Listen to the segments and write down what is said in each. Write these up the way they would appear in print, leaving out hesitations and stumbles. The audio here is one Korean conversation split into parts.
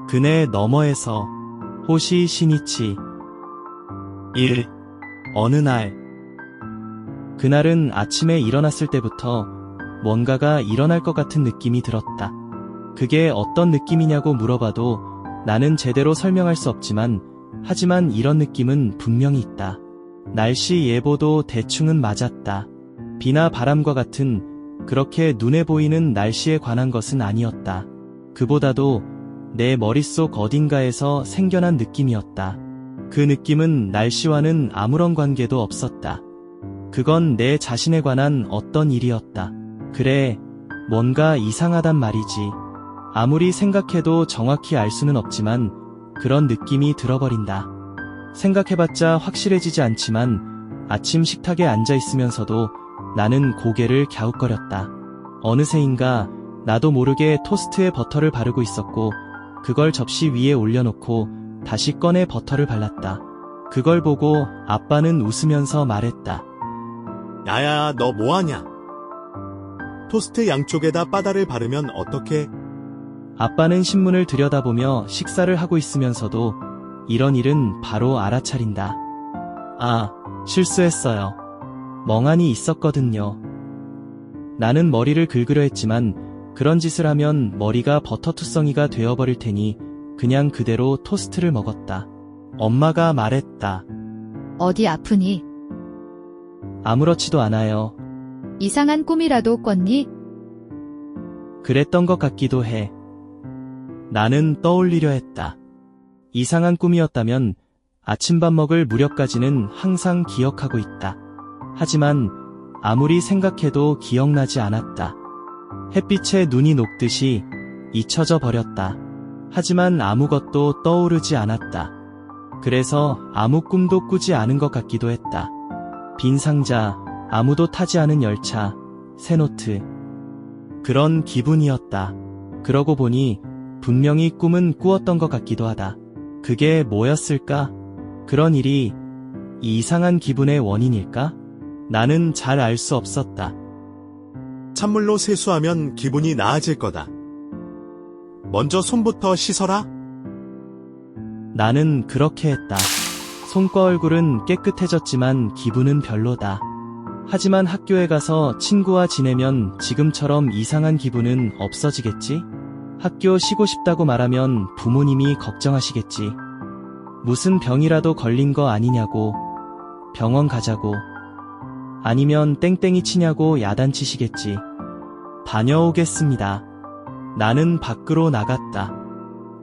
그네 너머에서 호시 시니치 1. 어느 날 그날은 아침에 일어났을 때부터 뭔가가 일어날 것 같은 느낌이 들었다. 그게 어떤 느낌이냐고 물어봐도 나는 제대로 설명할 수 없지만 하지만 이런 느낌은 분명히 있다. 날씨 예보도 대충은 맞았다. 비나 바람과 같은 그렇게 눈에 보이는 날씨에 관한 것은 아니었다. 그보다도 내 머릿속 어딘가에서 생겨난 느낌이었다. 그 느낌은 날씨와는 아무런 관계도 없었다. 그건 내 자신에 관한 어떤 일이었다. 그래, 뭔가 이상하단 말이지. 아무리 생각해도 정확히 알 수는 없지만 그런 느낌이 들어버린다. 생각해봤자 확실해지지 않지만 아침 식탁에 앉아있으면서도 나는 고개를 갸웃거렸다. 어느새인가 나도 모르게 토스트에 버터를 바르고 있었고 그걸 접시 위에 올려놓고 다시 꺼내 버터를 발랐다. 그걸 보고 아빠는 웃으면서 말했다. 야야, 너 뭐하냐? 토스트 양쪽에다 바다를 바르면 어떡해? 아빠는 신문을 들여다보며 식사를 하고 있으면서도 이런 일은 바로 알아차린다. 아, 실수했어요. 멍하니 있었거든요. 나는 머리를 긁으려 했지만 그런 짓을 하면 머리가 버터투성이가 되어버릴 테니 그냥 그대로 토스트를 먹었다. 엄마가 말했다. 어디 아프니? 아무렇지도 않아요. 이상한 꿈이라도 꿨니? 그랬던 것 같기도 해. 나는 떠올리려 했다. 이상한 꿈이었다면 아침밥 먹을 무렵까지는 항상 기억하고 있다. 하지만 아무리 생각해도 기억나지 않았다. 햇빛에 눈이 녹듯이 잊혀져 버렸다. 하지만 아무것도 떠오르지 않았다. 그래서 아무 꿈도 꾸지 않은 것 같기도 했다. 빈 상자, 아무도 타지 않은 열차, 새 노트. 그런 기분이었다. 그러고 보니 분명히 꿈은 꾸었던 것 같기도 하다. 그게 뭐였을까? 그런 일이 이 이상한 기분의 원인일까? 나는 잘 알 수 없었다. 찬물로 세수하면 기분이 나아질 거다. 먼저 손부터 씻어라. 나는 그렇게 했다. 손과 얼굴은 깨끗해졌지만 기분은 별로다. 하지만 학교에 가서 친구와 지내면 지금처럼 이상한 기분은 없어지겠지? 학교 쉬고 싶다고 말하면 부모님이 걱정하시겠지. 무슨 병이라도 걸린 거 아니냐고, 병원 가자고, 아니면 땡땡이 치냐고 야단치시겠지. 다녀오겠습니다. 나는 밖으로 나갔다.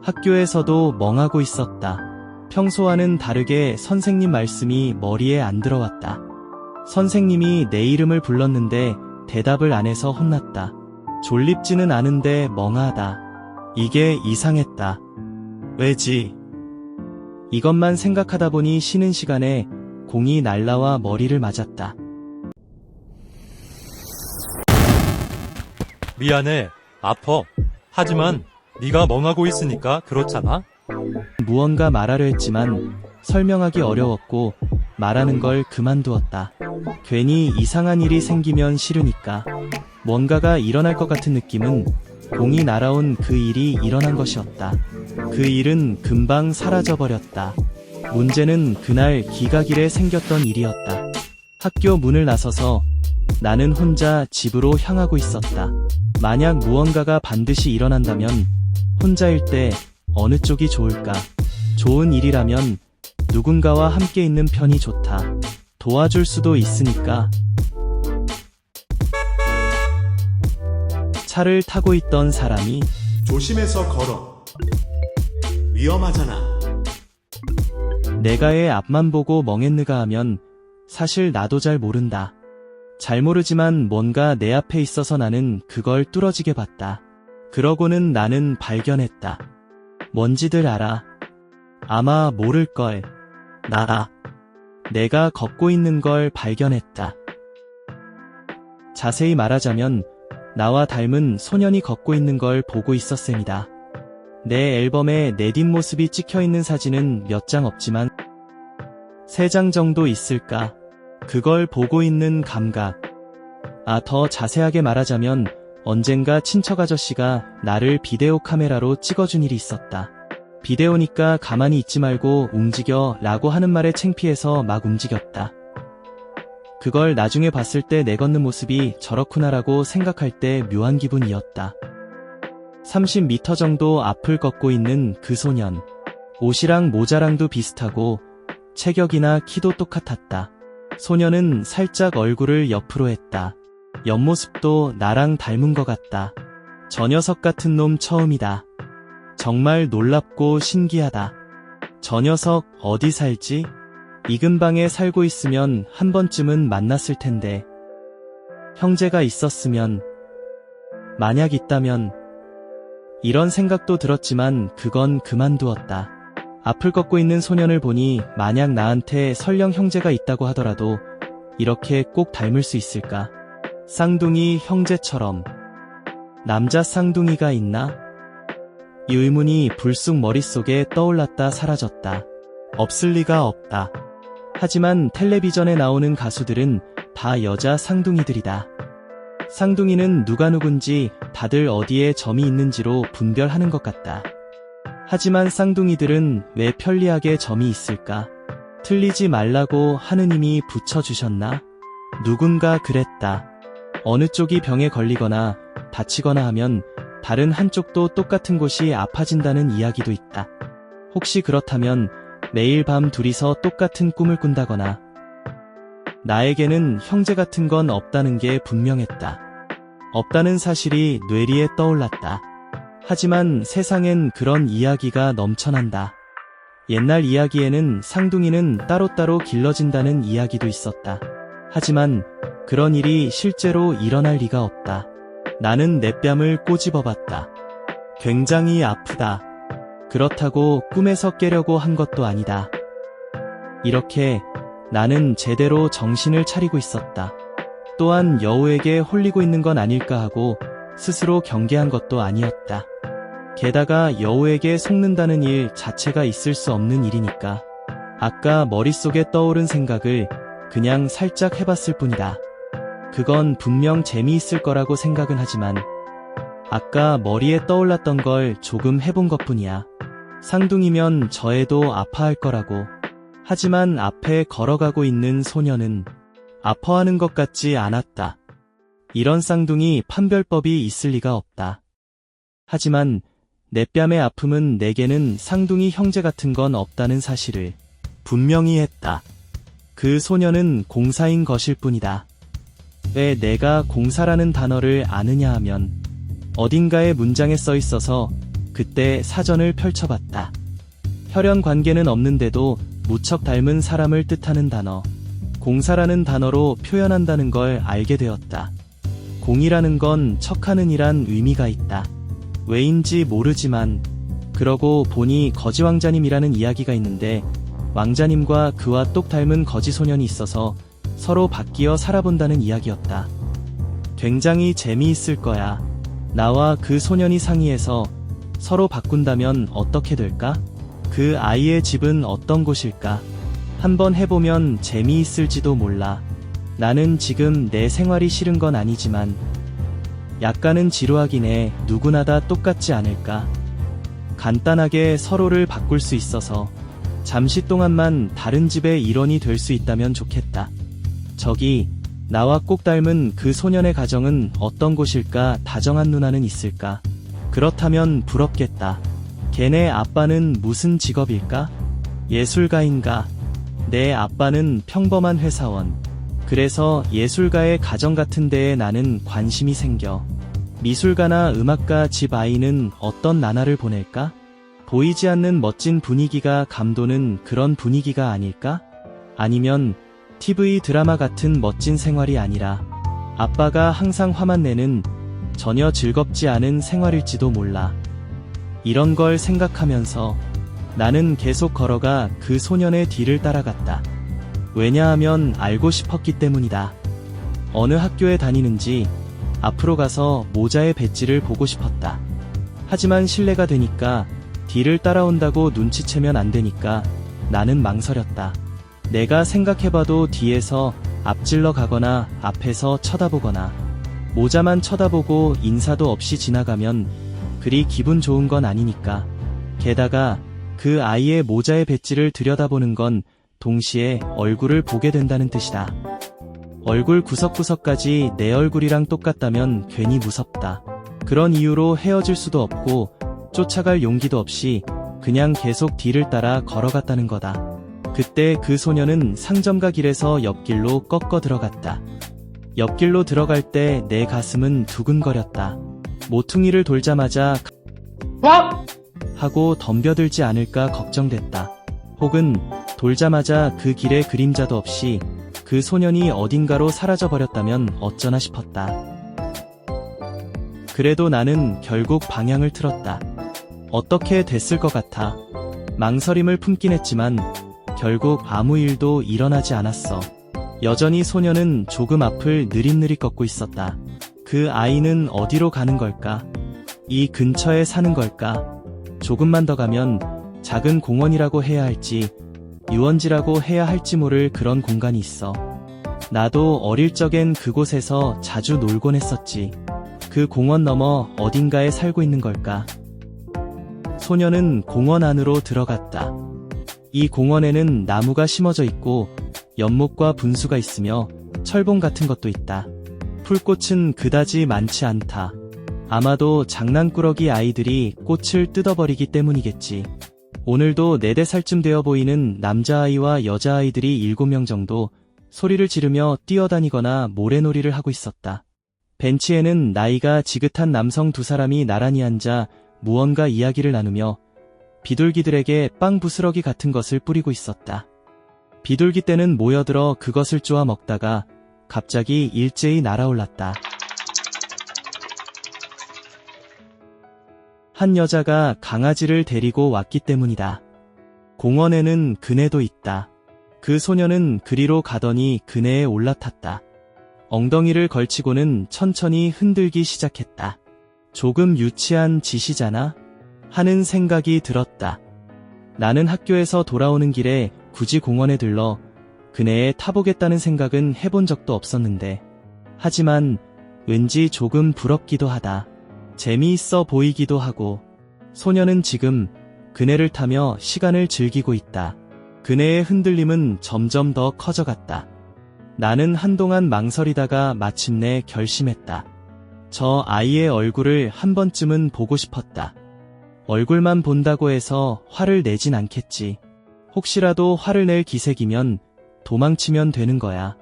학교에서도 멍하고 있었다. 평소와는 다르게 선생님 말씀이 머리에 안 들어왔다. 선생님이 내 이름을 불렀는데 대답을 안 해서 혼났다. 졸립지는 않은데 멍하다. 이게 이상했다. 왜지? 이것만 생각하다 보니 쉬는 시간에 공이 날라와 머리를 맞았다. 미안해. 아파. 하지만 네가 멍하고 있으니까 그렇잖아. 무언가 말하려 했지만 설명하기 어려웠고 말하는 걸 그만두었다. 괜히 이상한 일이 생기면 싫으니까. 뭔가가 일어날 것 같은 느낌은 공이 날아온 그 일이 일어난 것이었다. 그 일은 금방 사라져버렸다. 문제는 그날 기각일에 생겼던 일이었다. 학교 문을 나서서 나는 혼자 집으로 향하고 있었다. 만약 무언가가 반드시 일어난다면 혼자일 때 어느 쪽이 좋을까? 좋은 일이라면 누군가와 함께 있는 편이 좋다. 도와줄 수도 있으니까. 차를 타고 있던 사람이 조심해서 걸어. 위험하잖아. 내가의 앞만 보고 멍했느가 하면 사실 나도 잘 모른다. 잘 모르지만 뭔가 내 앞에 있어서 나는 그걸 뚫어지게 봤다. 그러고는 나는 발견했다. 뭔지들 알아. 아마 모를걸. 나라. 내가 걷고 있는 걸 발견했다. 자세히 말하자면 나와 닮은 소년이 걷고 있는 걸 보고 있었습니다. 내 앨범에 내 뒷모습이 찍혀있는 사진은 몇 장 없지만 3장 정도 있을까? 그걸 보고 있는 감각. 더 자세하게 말하자면 언젠가 친척 아저씨가 나를 비데오 카메라로 찍어준 일이 있었다. 비데오니까 가만히 있지 말고 움직여 라고 하는 말에 창피해서 막 움직였다. 그걸 나중에 봤을 때 내 걷는 모습이 저렇구나라고 생각할 때 묘한 기분이었다. 30m 정도 앞을 걷고 있는 그 소년. 옷이랑 모자랑도 비슷하고 체격이나 키도 똑같았다. 소년은 살짝 얼굴을 옆으로 했다. 옆모습도 나랑 닮은 것 같다. 저 녀석 같은 놈 처음이다. 정말 놀랍고 신기하다. 저 녀석 어디 살지? 이 근방에 살고 있으면 한 번쯤은 만났을 텐데. 형제가 있었으면, 만약 있다면, 이런 생각도 들었지만 그건 그만두었다. 앞을 걷고 있는 소년을 보니 만약 나한테 설령 형제가 있다고 하더라도 이렇게 꼭 닮을 수 있을까? 쌍둥이 형제처럼. 남자 쌍둥이가 있나? 이 의문이 불쑥 머릿속에 떠올랐다 사라졌다. 없을 리가 없다. 하지만 텔레비전에 나오는 가수들은 다 여자 쌍둥이들이다. 쌍둥이는 누가 누군지 다들 어디에 점이 있는지로 분별하는 것 같다. 하지만 쌍둥이들은 왜 편리하게 점이 있을까? 틀리지 말라고 하느님이 붙여주셨나? 누군가 그랬다. 어느 쪽이 병에 걸리거나 다치거나 하면 다른 한쪽도 똑같은 곳이 아파진다는 이야기도 있다. 혹시 그렇다면 매일 밤 둘이서 똑같은 꿈을 꾼다거나 나에게는 형제 같은 건 없다는 게 분명했다. 없다는 사실이 뇌리에 떠올랐다. 하지만 세상엔 그런 이야기가 넘쳐난다. 옛날 이야기에는 쌍둥이는 따로따로 길러진다는 이야기도 있었다. 하지만 그런 일이 실제로 일어날 리가 없다. 나는 내 뺨을 꼬집어봤다. 굉장히 아프다. 그렇다고 꿈에서 깨려고 한 것도 아니다. 이렇게 나는 제대로 정신을 차리고 있었다. 또한 여우에게 홀리고 있는 건 아닐까 하고 스스로 경계한 것도 아니었다. 게다가 여우에게 속는다는 일 자체가 있을 수 없는 일이니까. 아까 머릿속에 떠오른 생각을 그냥 살짝 해봤을 뿐이다. 그건 분명 재미있을 거라고 생각은 하지만 아까 머리에 떠올랐던 걸 조금 해본 것뿐이야. 쌍둥이면 저 애도 아파할 거라고. 하지만 앞에 걸어가고 있는 소녀는 아파하는 것 같지 않았다. 이런 쌍둥이 판별법이 있을 리가 없다. 하지만 내 뺨의 아픔은 내게는 쌍둥이 형제 같은 건 없다는 사실을 분명히 했다. 그 소녀는 공사인 것일 뿐이다. 왜 내가 공사라는 단어를 아느냐 하면 어딘가에 문장에 써 있어서 그때 사전을 펼쳐봤다. 혈연 관계는 없는데도 무척 닮은 사람을 뜻하는 단어, 공사라는 단어로 표현한다는 걸 알게 되었다. 공이라는 건 척하는 이란 의미가 있다. 왜인지 모르지만 그러고 보니 거지왕자님이라는 이야기가 있는데 왕자님과 그와 똑 닮은 거지 소년이 있어서 서로 바뀌어 살아본다는 이야기였다. 굉장히 재미있을 거야. 나와 그 소년이 상의해서 서로 바꾼다면 어떻게 될까? 그 아이의 집은 어떤 곳일까? 한번 해보면 재미있을지도 몰라. 나는 지금 내 생활이 싫은 건 아니지만 약간은 지루하긴 해. 누구나 다 똑같지 않을까? 간단하게 서로를 바꿀 수 있어서 잠시 동안만 다른 집의 일원이 될 수 있다면 좋겠다. 저기 나와 꼭 닮은 그 소년의 가정은 어떤 곳일까? 다정한 누나는 있을까? 그렇다면 부럽겠다. 걔네 아빠는 무슨 직업일까? 예술가인가? 내 아빠는 평범한 회사원. 그래서 예술가의 가정 같은 데에 나는 관심이 생겨. 미술가나 음악가 집 아이는 어떤 나날을 보낼까? 보이지 않는 멋진 분위기가 감도는 그런 분위기가 아닐까? 아니면 TV 드라마 같은 멋진 생활이 아니라 아빠가 항상 화만 내는 전혀 즐겁지 않은 생활일지도 몰라. 이런 걸 생각하면서 나는 계속 걸어가 그 소년의 뒤를 따라갔다. 왜냐하면 알고 싶었기 때문이다. 어느 학교에 다니는지 앞으로 가서 모자의 배지를 보고 싶었다. 하지만 실례가 되니까 뒤를 따라온다고 눈치채면 안 되니까 나는 망설였다. 내가 생각해봐도 뒤에서 앞질러 가거나 앞에서 쳐다보거나 모자만 쳐다보고 인사도 없이 지나가면 그리 기분 좋은 건 아니니까. 게다가 그 아이의 모자의 배지를 들여다보는 건 동시에 얼굴을 보게 된다는 뜻이다. 얼굴 구석구석까지 내 얼굴이랑 똑같다면 괜히 무섭다. 그런 이유로 헤어질 수도 없고 쫓아갈 용기도 없이 그냥 계속 뒤를 따라 걸어갔다는 거다. 그때 그 소녀는 상점가 길에서 옆길로 꺾어 들어갔다. 옆길로 들어갈 때 내 가슴은 두근거렸다. 모퉁이를 돌자마자 하고 덤벼들지 않을까 걱정됐다. 혹은 돌자마자 그 길에 그림자도 없이 그 소년이 어딘가로 사라져버렸다면 어쩌나 싶었다. 그래도 나는 결국 방향을 틀었다. 어떻게 됐을 것 같아. 망설임을 품긴 했지만 결국 아무 일도 일어나지 않았어. 여전히 소녀는 조금 앞을 느릿느릿 걷고 있었다. 그 아이는 어디로 가는 걸까? 이 근처에 사는 걸까? 조금만 더 가면 작은 공원이라고 해야 할지 유원지라고 해야 할지 모를 그런 공간이 있어. 나도 어릴 적엔 그곳에서 자주 놀곤 했었지. 그 공원 너머 어딘가에 살고 있는 걸까? 소녀는 공원 안으로 들어갔다. 이 공원에는 나무가 심어져 있고 연못과 분수가 있으며 철봉 같은 것도 있다. 풀꽃은 그다지 많지 않다. 아마도 장난꾸러기 아이들이 꽃을 뜯어버리기 때문이겠지. 오늘도 4~5살쯤 되어 보이는 남자아이와 여자아이들이 7명 정도 소리를 지르며 뛰어다니거나 모래놀이를 하고 있었다. 벤치에는 나이가 지긋한 남성 2사람이 나란히 앉아 무언가 이야기를 나누며 비둘기들에게 빵 부스러기 같은 것을 뿌리고 있었다. 비둘기 떼는 모여들어 그것을 쪼아 먹다가 갑자기 일제히 날아올랐다. 한 여자가 강아지를 데리고 왔기 때문이다. 공원에는 그네도 있다. 그 소녀는 그리로 가더니 그네에 올라탔다. 엉덩이를 걸치고는 천천히 흔들기 시작했다. 조금 유치한 짓이잖아? 하는 생각이 들었다. 나는 학교에서 돌아오는 길에 굳이 공원에 들러 그네에 타보겠다는 생각은 해본 적도 없었는데, 하지만 왠지 조금 부럽기도 하다. 재미있어 보이기도 하고. 소녀는 지금 그네를 타며 시간을 즐기고 있다. 그네의 흔들림은 점점 더 커져갔다. 나는 한동안 망설이다가 마침내 결심했다. 저 아이의 얼굴을 한 번쯤은 보고 싶었다. 얼굴만 본다고 해서 화를 내진 않겠지. 혹시라도 화를 낼 기색이면 도망치면 되는 거야.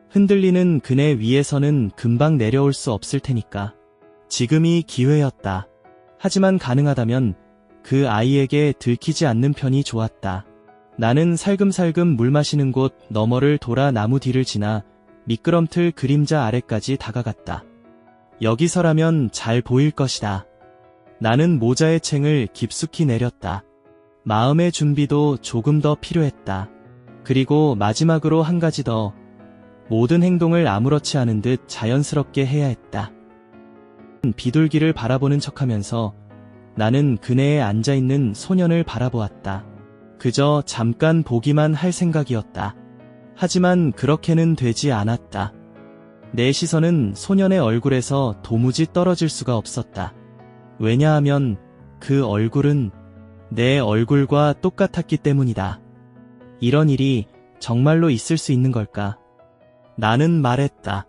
흔들리는 그네 위에서는 금방 내려올 수 없을 테니까. 지금이 기회였다. 하지만 가능하다면 그 아이에게 들키지 않는 편이 좋았다. 나는 살금살금 물 마시는 곳 너머를 돌아 나무 뒤를 지나 미끄럼틀 그림자 아래까지 다가갔다. 여기서라면 잘 보일 것이다. 나는 모자의 챙을 깊숙이 내렸다. 마음의 준비도 조금 더 필요했다. 그리고 마지막으로 한 가지 더. 모든 행동을 아무렇지 않은 듯 자연스럽게 해야 했다. 비둘기를 바라보는 척하면서 나는 그네에 앉아있는 소년을 바라보았다. 그저 잠깐 보기만 할 생각이었다. 하지만 그렇게는 되지 않았다. 내 시선은 소년의 얼굴에서 도무지 떨어질 수가 없었다. 왜냐하면 그 얼굴은 내 얼굴과 똑같았기 때문이다. 이런 일이 정말로 있을 수 있는 걸까? 나는 말했다.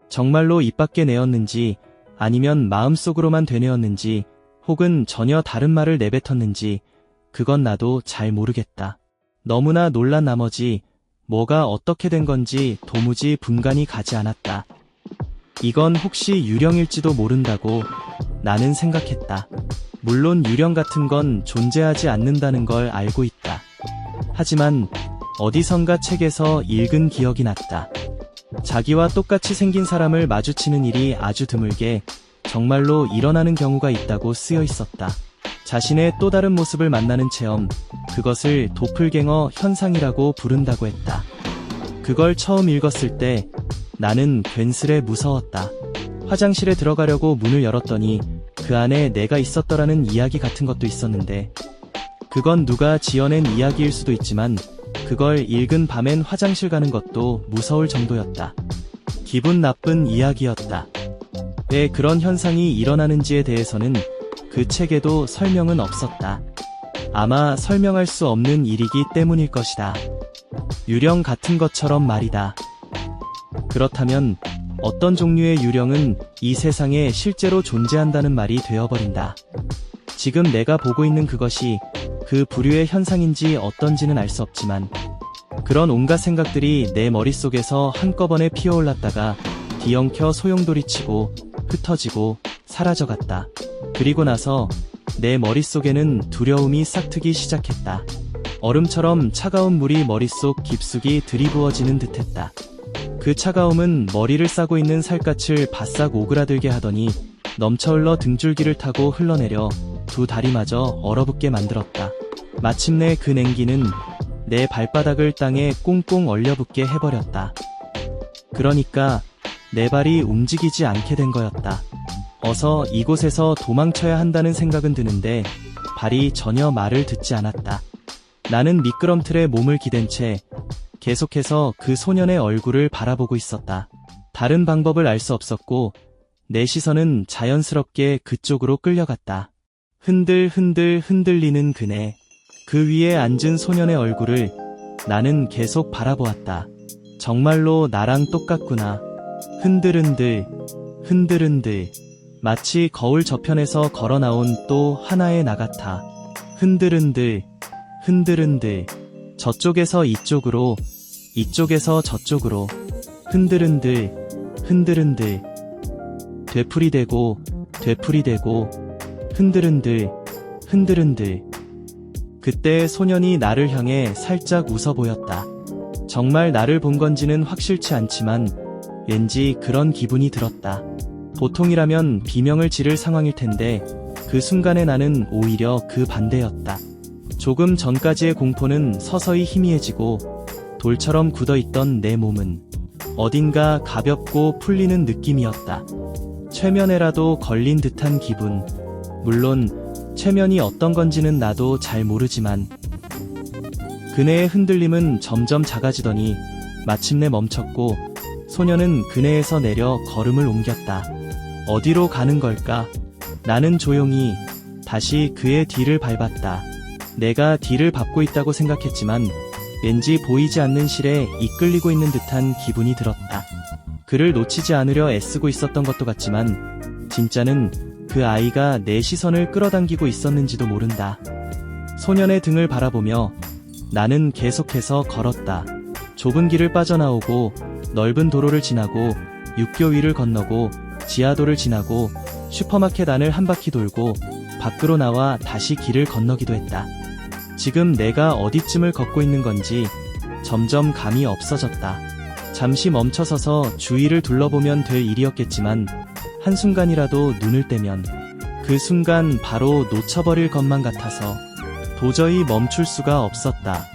정말로 입 밖에 내었는지 아니면 마음속으로만 되뇌었는지 혹은 전혀 다른 말을 내뱉었는지 그건 나도 잘 모르겠다. 너무나 놀란 나머지 뭐가 어떻게 된 건지 도무지 분간이 가지 않았다. 이건 혹시 유령일지도 모른다고 나는 생각했다. 물론 유령 같은 건 존재하지 않는다는 걸 알고 있다. 하지만 어디선가 책에서 읽은 기억이 났다. 자기와 똑같이 생긴 사람을 마주치는 일이 아주 드물게 정말로 일어나는 경우가 있다고 쓰여 있었다. 자신의 또 다른 모습을 만나는 체험, 그것을 도플갱어 현상이라고 부른다고 했다. 그걸 처음 읽었을 때 나는 괜스레 무서웠다. 화장실에 들어가려고 문을 열었더니 그 안에 내가 있었더라는 이야기 같은 것도 있었는데, 그건 누가 지어낸 이야기일 수도 있지만 그걸 읽은 밤엔 화장실 가는 것도 무서울 정도였다. 기분 나쁜 이야기였다. 왜 그런 현상이 일어나는지에 대해서는 그 책에도 설명은 없었다. 아마 설명할 수 없는 일이기 때문일 것이다. 유령 같은 것처럼 말이다. 그렇다면 어떤 종류의 유령은 이 세상에 실제로 존재한다는 말이 되어버린다. 지금 내가 보고 있는 그것이 그 부류의 현상인지 어떤지는 알 수 없지만 그런 온갖 생각들이 내 머릿속에서 한꺼번에 피어올랐다가 뒤엉켜 소용돌이치고 흩어지고 사라져갔다. 그리고 나서 내 머릿속에는 두려움이 싹트기 시작했다. 얼음처럼 차가운 물이 머릿속 깊숙이 들이부어지는 듯했다. 그 차가움은 머리를 싸고 있는 살갗을 바싹 오그라들게 하더니 넘쳐흘러 등줄기를 타고 흘러내려 두 다리마저 얼어붙게 만들었다. 마침내 그 냉기는 내 발바닥을 땅에 꽁꽁 얼려붙게 해버렸다. 그러니까 내 발이 움직이지 않게 된 거였다. 어서 이곳에서 도망쳐야 한다는 생각은 드는데 발이 전혀 말을 듣지 않았다. 나는 미끄럼틀에 몸을 기댄 채 계속해서 그 소년의 얼굴을 바라보고 있었다. 다른 방법을 알 수 없었고 내 시선은 자연스럽게 그쪽으로 끌려갔다. 흔들흔들 흔들리는 그네, 그 위에 앉은 소년의 얼굴을 나는 계속 바라보았다. 정말로 나랑 똑같구나. 흔들흔들 흔들흔들, 마치 거울 저편에서 걸어나온 또 하나의 나 같아. 흔들흔들 흔들흔들, 저쪽에서 이쪽으로, 이쪽에서 저쪽으로, 흔들흔들 흔들흔들, 되풀이되고 되풀이되고, 흔들흔들 흔들흔들. 그때 소년이 나를 향해 살짝 웃어 보였다. 정말 나를 본 건지는 확실치 않지만 왠지 그런 기분이 들었다. 보통이라면 비명을 지를 상황일 텐데 그 순간에 나는 오히려 그 반대였다. 조금 전까지의 공포는 서서히 희미해지고 돌처럼 굳어있던 내 몸은 어딘가 가볍고 풀리는 느낌이었다. 최면에라도 걸린 듯한 기분. 물론 최면이 어떤 건지는 나도 잘 모르지만 그네의 흔들림은 점점 작아지더니 마침내 멈췄고 소년은 그네에서 내려 걸음을 옮겼다. 어디로 가는 걸까? 나는 조용히 다시 그의 뒤를 밟았다. 내가 뒤를 밟고 있다고 생각했지만 왠지 보이지 않는 실에 이끌리고 있는 듯한 기분이 들었다. 그를 놓치지 않으려 애쓰고 있었던 것도 같지만 진짜는 그 아이가 내 시선을 끌어당기고 있었는지도 모른다. 소년의 등을 바라보며 나는 계속해서 걸었다. 좁은 길을 빠져나오고 넓은 도로를 지나고 육교 위를 건너고 지하도를 지나고 슈퍼마켓 안을 한 바퀴 돌고 밖으로 나와 다시 길을 건너기도 했다. 지금 내가 어디쯤을 걷고 있는 건지 점점 감이 없어졌다. 잠시 멈춰서서 주위를 둘러보면 될 일이었겠지만 한순간이라도 눈을 떼면 그 순간 바로 놓쳐버릴 것만 같아서 도저히 멈출 수가 없었다.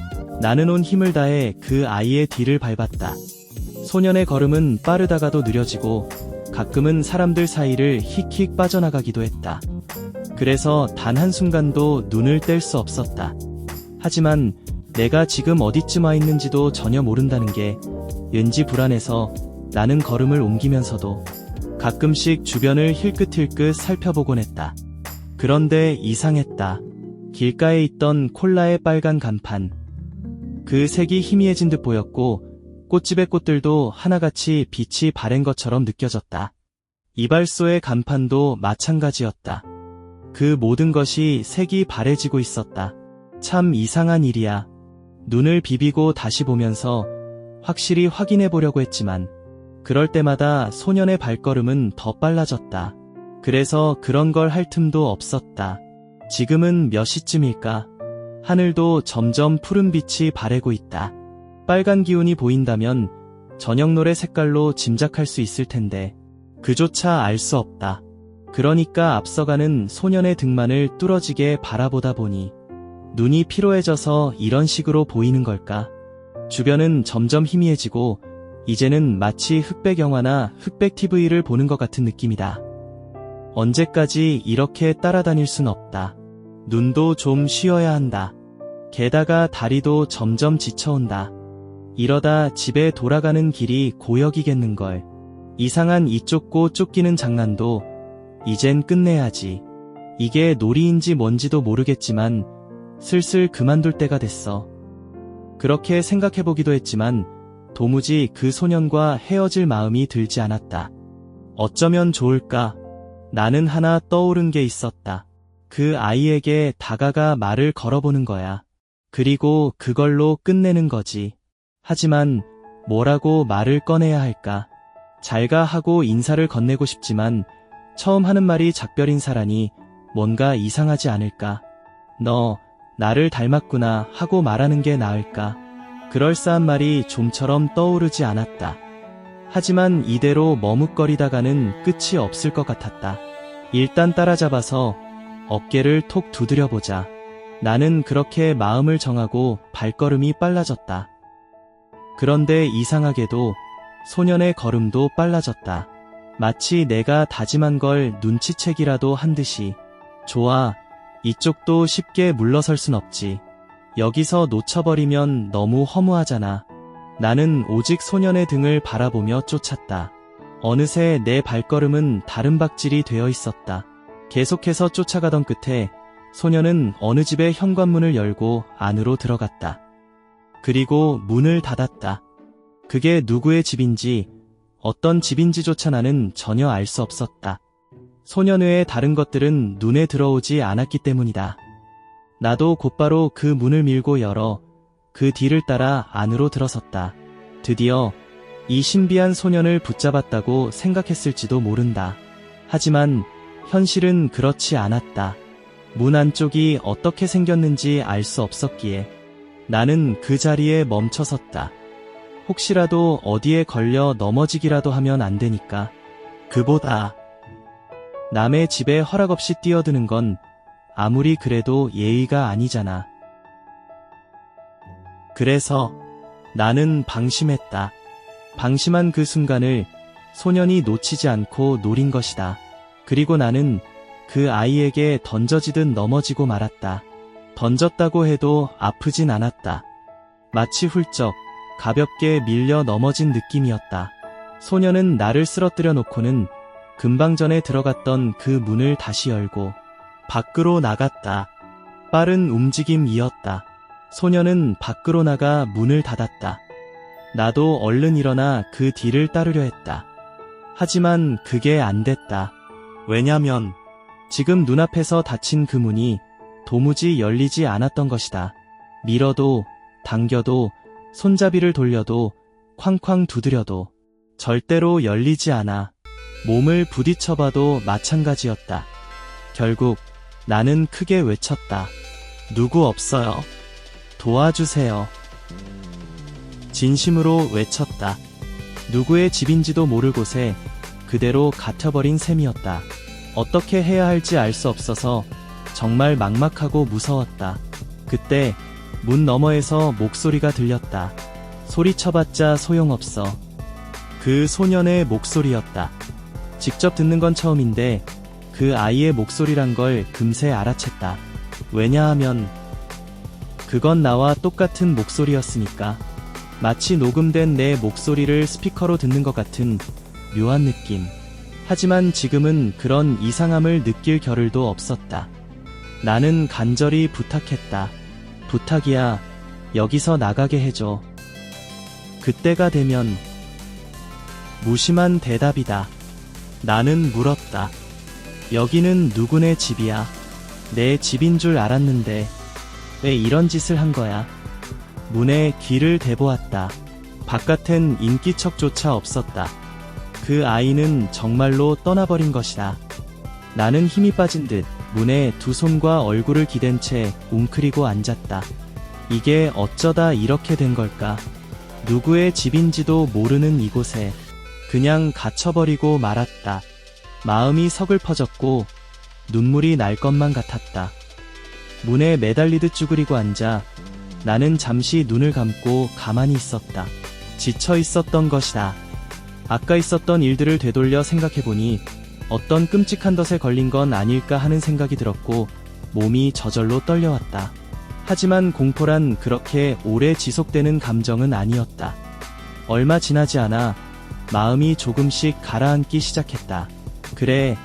나는 온 힘을 다해 그 아이의 뒤를 밟았다. 소년의 걸음은 빠르다가도 느려지고 가끔은 사람들 사이를 휙휙 빠져나가기도 했다. 그래서 단 한순간도 눈을 뗄 수 없었다. 하지만 내가 지금 어디쯤 와 있는지도 전혀 모른다는 게 왠지 불안해서 나는 걸음을 옮기면서도 가끔씩 주변을 힐끗힐끗 살펴보곤 했다. 그런데 이상했다. 길가에 있던 콜라의 빨간 간판. 그 색이 희미해진 듯 보였고 꽃집의 꽃들도 하나같이 빛이 바랜 것처럼 느껴졌다. 이발소의 간판도 마찬가지였다. 그 모든 것이 색이 바래지고 있었다. 참 이상한 일이야. 눈을 비비고 다시 보면서 확실히 확인해 보려고 했지만 그럴 때마다 소년의 발걸음은 더 빨라졌다. 그래서 그런 걸 할 틈도 없었다. 지금은 몇 시쯤일까? 하늘도 점점 푸른빛이 바래고 있다. 빨간 기운이 보인다면 저녁 노래 색깔로 짐작할 수 있을 텐데 그조차 알 수 없다. 그러니까 앞서가는 소년의 등만을 뚫어지게 바라보다 보니 눈이 피로해져서 이런 식으로 보이는 걸까? 주변은 점점 희미해지고 이제는 마치 흑백 영화나 흑백 TV를 보는 것 같은 느낌이다. 언제까지 이렇게 따라다닐 순 없다. 눈도 좀 쉬어야 한다. 게다가 다리도 점점 지쳐온다. 이러다 집에 돌아가는 길이 고역이겠는걸. 이상한 이 쫓고 쫓기는 장난도 이젠 끝내야지. 이게 놀이인지 뭔지도 모르겠지만 슬슬 그만둘 때가 됐어. 그렇게 생각해보기도 했지만 도무지 그 소년과 헤어질 마음이 들지 않았다. 어쩌면 좋을까? 나는 하나 떠오른 게 있었다. 그 아이에게 다가가 말을 걸어보는 거야. 그리고 그걸로 끝내는 거지. 하지만 뭐라고 말을 꺼내야 할까? 잘가 하고 인사를 건네고 싶지만 처음 하는 말이 작별 인사라니 뭔가 이상하지 않을까? 너 나를 닮았구나 하고 말하는 게 나을까? 그럴싸한 말이 좀처럼 떠오르지 않았다. 하지만 이대로 머뭇거리다가는 끝이 없을 것 같았다. 일단 따라잡아서 어깨를 톡 두드려보자. 나는 그렇게 마음을 정하고 발걸음이 빨라졌다. 그런데 이상하게도 소년의 걸음도 빨라졌다. 마치 내가 다짐한 걸 눈치채기라도 한 듯이. 좋아, 이쪽도 쉽게 물러설 순 없지. 여기서 놓쳐버리면 너무 허무하잖아. 나는 오직 소년의 등을 바라보며 쫓았다. 어느새 내 발걸음은 다른 박질이 되어 있었다. 계속해서 쫓아가던 끝에 소년은 어느 집의 현관문을 열고 안으로 들어갔다. 그리고 문을 닫았다. 그게 누구의 집인지, 어떤 집인지조차 나는 전혀 알 수 없었다. 소년 외의 다른 것들은 눈에 들어오지 않았기 때문이다. 나도 곧바로 그 문을 밀고 열어 그 뒤를 따라 안으로 들어섰다. 드디어 이 신비한 소년을 붙잡았다고 생각했을지도 모른다. 하지만 현실은 그렇지 않았다. 문 안쪽이 어떻게 생겼는지 알 수 없었기에 나는 그 자리에 멈춰섰다. 혹시라도 어디에 걸려 넘어지기라도 하면 안 되니까. 그보다 남의 집에 허락 없이 뛰어드는 건 아무리 그래도 예의가 아니잖아. 그래서 나는 방심했다. 방심한 그 순간을 소년이 놓치지 않고 노린 것이다. 그리고 나는 그 아이에게 던져지듯 넘어지고 말았다. 던졌다고 해도 아프진 않았다. 마치 훌쩍 가볍게 밀려 넘어진 느낌이었다. 소년은 나를 쓰러뜨려 놓고는 금방 전에 들어갔던 그 문을 다시 열고 밖으로 나갔다. 빠른 움직임이었다. 소년은 밖으로 나가 문을 닫았다. 나도 얼른 일어나 그 뒤를 따르려 했다. 하지만 그게 안 됐다. 왜냐면 지금 눈앞에서 닫힌 그 문이 도무지 열리지 않았던 것이다. 밀어도 당겨도 손잡이를 돌려도 쾅쾅 두드려도 절대로 열리지 않아. 몸을 부딪혀봐도 마찬가지였다. 결국 나는 크게 외쳤다. 누구 없어요? 도와주세요. 진심으로 외쳤다. 누구의 집인지도 모를 곳에 그대로 갇혀버린 셈이었다. 어떻게 해야 할지 알 수 없어서 정말 막막하고 무서웠다. 그때 문 너머에서 목소리가 들렸다. 소리쳐봤자 소용없어. 그 소년의 목소리였다. 직접 듣는 건 처음인데 그 아이의 목소리란 걸 금세 알아챘다. 왜냐하면 그건 나와 똑같은 목소리였으니까. 마치 녹음된 내 목소리를 스피커로 듣는 것 같은 묘한 느낌. 하지만 지금은 그런 이상함을 느낄 겨를도 없었다. 나는 간절히 부탁했다. 부탁이야, 여기서 나가게 해줘. 그때가 되면 무심한 대답이다. 나는 물었다. 여기는 누구네 집이야? 내 집인 줄 알았는데 왜 이런 짓을 한 거야? 문에 귀를 대보았다. 바깥엔 인기척조차 없었다. 그 아이는 정말로 떠나버린 것이다. 나는 힘이 빠진 듯 문에 두 손과 얼굴을 기댄 채 웅크리고 앉았다. 이게 어쩌다 이렇게 된 걸까? 누구의 집인지도 모르는 이곳에 그냥 갇혀버리고 말았다. 마음이 서글퍼졌고 눈물이 날 것만 같았다. 문에 매달리듯 쭈그리고 앉아 나는 잠시 눈을 감고 가만히 있었다. 지쳐 있었던 것이다. 아까 있었던 일들을 되돌려 생각해보니 어떤 끔찍한 덫에 걸린 건 아닐까 하는 생각이 들었고 몸이 저절로 떨려왔다. 하지만 공포란 그렇게 오래 지속되는 감정은 아니었다. 얼마 지나지 않아 마음이 조금씩 가라앉기 시작했다. 그래,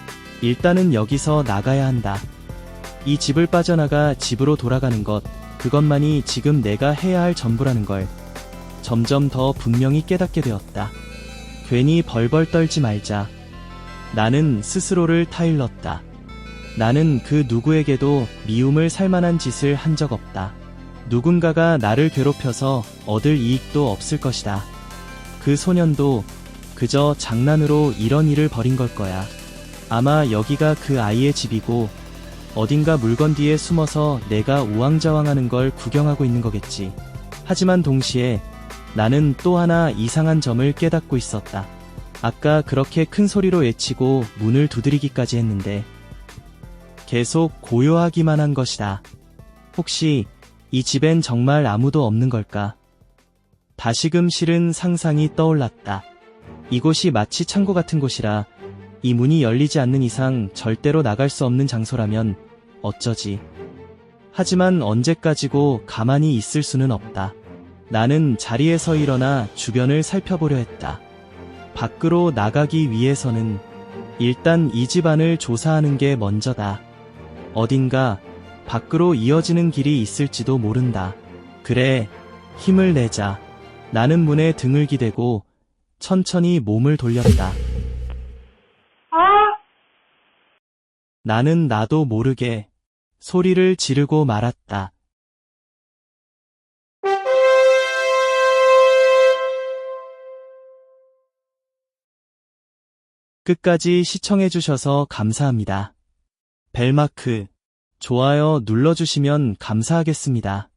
일단은 여기서 나가야 한다. 이 집을 빠져나가 집으로 돌아가는 것, 그것만이 지금 내가 해야 할 전부라는 걸 점점 더 분명히 깨닫게 되었다. 괜히 벌벌 떨지 말자. 나는 스스로를 타일렀다. 나는 그 누구에게도 미움을 살 만한 짓을 한 적 없다. 누군가가 나를 괴롭혀서 얻을 이익도 없을 것이다. 그 소년도 그저 장난으로 이런 일을 벌인 걸 거야. 아마 여기가 그 아이의 집이고 어딘가 물건 뒤에 숨어서 내가 우왕좌왕하는 걸 구경하고 있는 거겠지. 하지만 동시에 나는 또 하나 이상한 점을 깨닫고 있었다. 아까 그렇게 큰 소리로 외치고 문을 두드리기까지 했는데 계속 고요하기만 한 것이다. 혹시 이 집엔 정말 아무도 없는 걸까? 다시금 싫은 상상이 떠올랐다. 이곳이 마치 창고 같은 곳이라 이 문이 열리지 않는 이상 절대로 나갈 수 없는 장소라면 어쩌지. 하지만 언제까지고 가만히 있을 수는 없다. 나는 자리에서 일어나 주변을 살펴보려 했다. 밖으로 나가기 위해서는 일단 이 집 안을 조사하는 게 먼저다. 어딘가 밖으로 이어지는 길이 있을지도 모른다. 그래, 힘을 내자. 나는 문에 등을 기대고 천천히 몸을 돌렸다. 나는 나도 모르게 소리를 지르고 말았다. 끝까지 시청해주셔서 감사합니다. 벨마크, 좋아요 눌러주시면 감사하겠습니다.